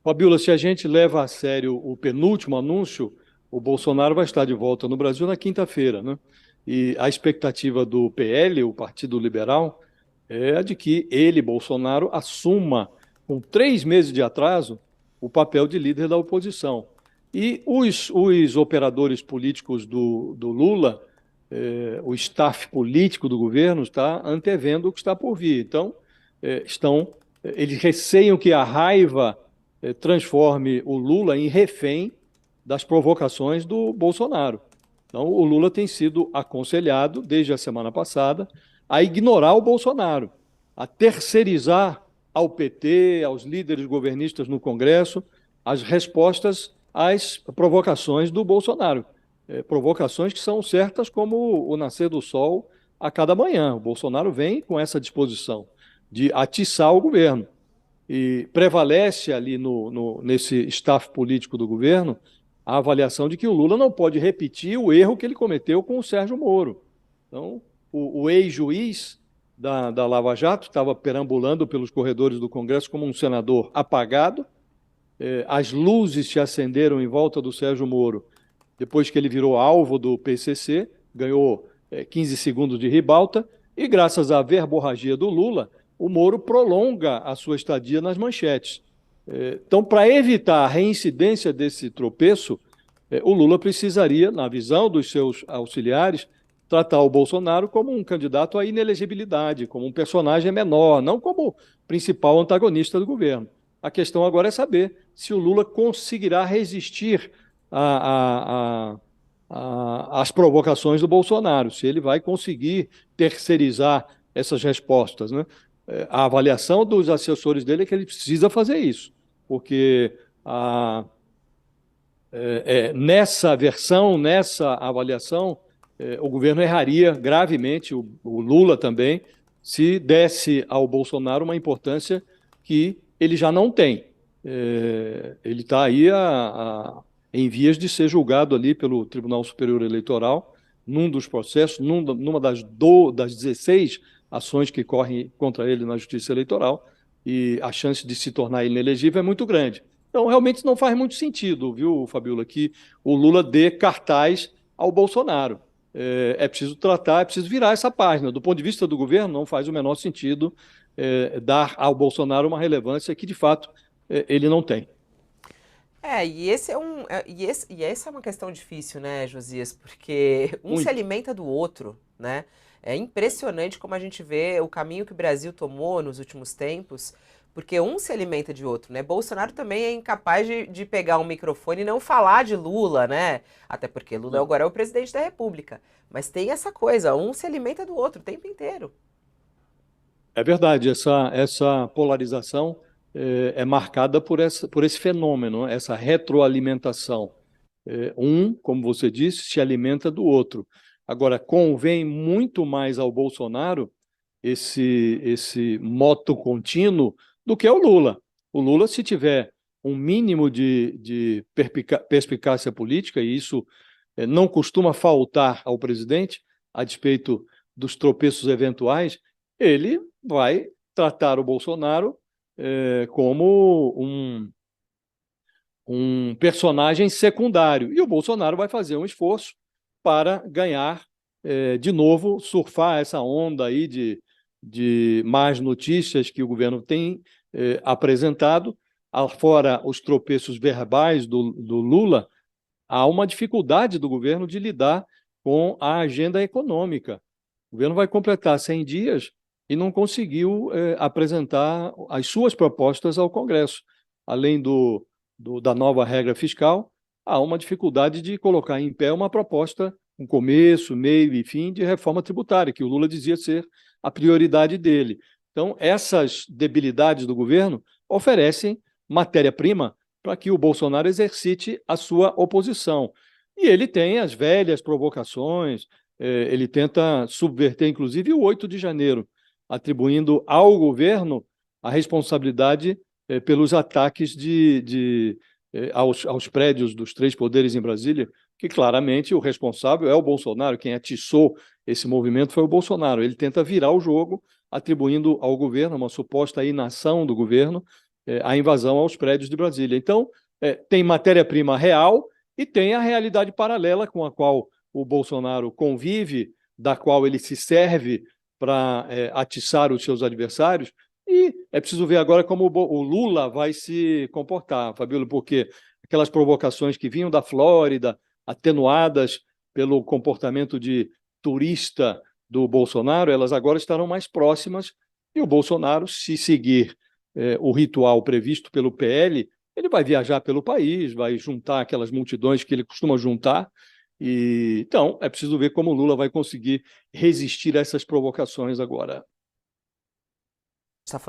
Fabiola, se a gente leva a sério o penúltimo anúncio, o Bolsonaro vai estar de volta no Brasil na quinta-feira, né? E a expectativa do PL, o Partido Liberal, é a de que ele, Bolsonaro, assuma, com 3 meses de atraso, o papel de líder da oposição. E os operadores políticos do Lula, o staff político do governo, está antevendo o que está por vir. Então, eles receiam que a raiva transforme o Lula em refém das provocações do Bolsonaro. Então, o Lula tem sido aconselhado, desde a semana passada, a ignorar o Bolsonaro, a terceirizar ao PT, aos líderes governistas no Congresso, as respostas às provocações do Bolsonaro. Provocações que são certas como o nascer do sol a cada manhã. O Bolsonaro vem com essa disposição de atiçar o governo. E prevalece ali nesse staff político do governo a avaliação de que o Lula não pode repetir o erro que ele cometeu com o Sérgio Moro. Então, o ex-juiz da Lava Jato estava perambulando pelos corredores do Congresso como um senador apagado. As luzes se acenderam em volta do Sérgio Moro depois que ele virou alvo do PCC, ganhou 15 segundos de ribalta, e graças à verborragia do Lula, o Moro prolonga a sua estadia nas manchetes. Então, para evitar a reincidência desse tropeço, o Lula precisaria, na visão dos seus auxiliares, tratar o Bolsonaro como um candidato à inelegibilidade, como um personagem menor, não como principal antagonista do governo. A questão agora é saber se o Lula conseguirá resistir às provocações do Bolsonaro, se ele vai conseguir terceirizar essas respostas, né? A avaliação dos assessores dele é que ele precisa fazer isso, porque nessa versão, nessa avaliação, o governo erraria gravemente, o Lula também, se desse ao Bolsonaro uma importância que ele já não tem. Ele está aí em vias de ser julgado ali pelo Tribunal Superior Eleitoral, num dos processos, numa das 16 ações que correm contra ele na Justiça Eleitoral, e a chance de se tornar inelegível é muito grande. Então, realmente não faz muito sentido, viu, Fabiola, que o Lula dê cartaz ao Bolsonaro. É preciso tratar, é preciso virar essa página. Do ponto de vista do governo, não faz o menor sentido dar ao Bolsonaro uma relevância que, de fato, ele não tem. E essa é uma questão difícil, né, Josias? Porque um se Muito. alimenta do outro, né? É impressionante como a gente vê o caminho que o Brasil tomou nos últimos tempos, porque um se alimenta de outro, né? Bolsonaro também é incapaz de pegar um microfone e não falar de Lula, né? Até porque Lula Não. agora é o presidente da República. Mas tem essa coisa, um se alimenta do outro o tempo inteiro. É verdade, essa polarização é marcada por esse fenômeno, essa retroalimentação. Como você disse, se alimenta do outro. Agora, convém muito mais ao Bolsonaro esse moto contínuo do que ao Lula. O Lula, se tiver um mínimo de perspicácia política, e isso não costuma faltar ao presidente, a despeito dos tropeços eventuais, ele vai tratar o Bolsonaro como um personagem secundário. E o Bolsonaro vai fazer um esforço para ganhar, de novo, surfar essa onda aí de más notícias que o governo tem apresentado. Fora os tropeços verbais do Lula, há uma dificuldade do governo de lidar com a agenda econômica. O governo vai completar 100 dias e não conseguiu apresentar as suas propostas ao Congresso. Além da nova regra fiscal, há uma dificuldade de colocar em pé uma proposta, um começo, meio e fim de reforma tributária, que o Lula dizia ser a prioridade dele. Então, essas debilidades do governo oferecem matéria-prima para que o Bolsonaro exercite a sua oposição. E ele tem as velhas provocações, ele tenta subverter, inclusive, o 8 de janeiro, atribuindo ao governo a responsabilidade pelos ataques aos prédios dos três poderes em Brasília, que claramente o responsável é o Bolsonaro, quem atiçou esse movimento foi o Bolsonaro. Ele tenta virar o jogo, atribuindo ao governo uma suposta inação do governo, a invasão aos prédios de Brasília. Então, tem matéria-prima real e tem a realidade paralela com a qual o Bolsonaro convive, da qual ele se serve para atiçar os seus adversários. E é preciso ver agora como o Lula vai se comportar, Fabíola, porque aquelas provocações que vinham da Flórida, atenuadas pelo comportamento de turista do Bolsonaro, elas agora estarão mais próximas e o Bolsonaro, se seguir o ritual previsto pelo PL, ele vai viajar pelo país, vai juntar aquelas multidões que ele costuma juntar. E, então, é preciso ver como o Lula vai conseguir resistir a essas provocações agora. Está falando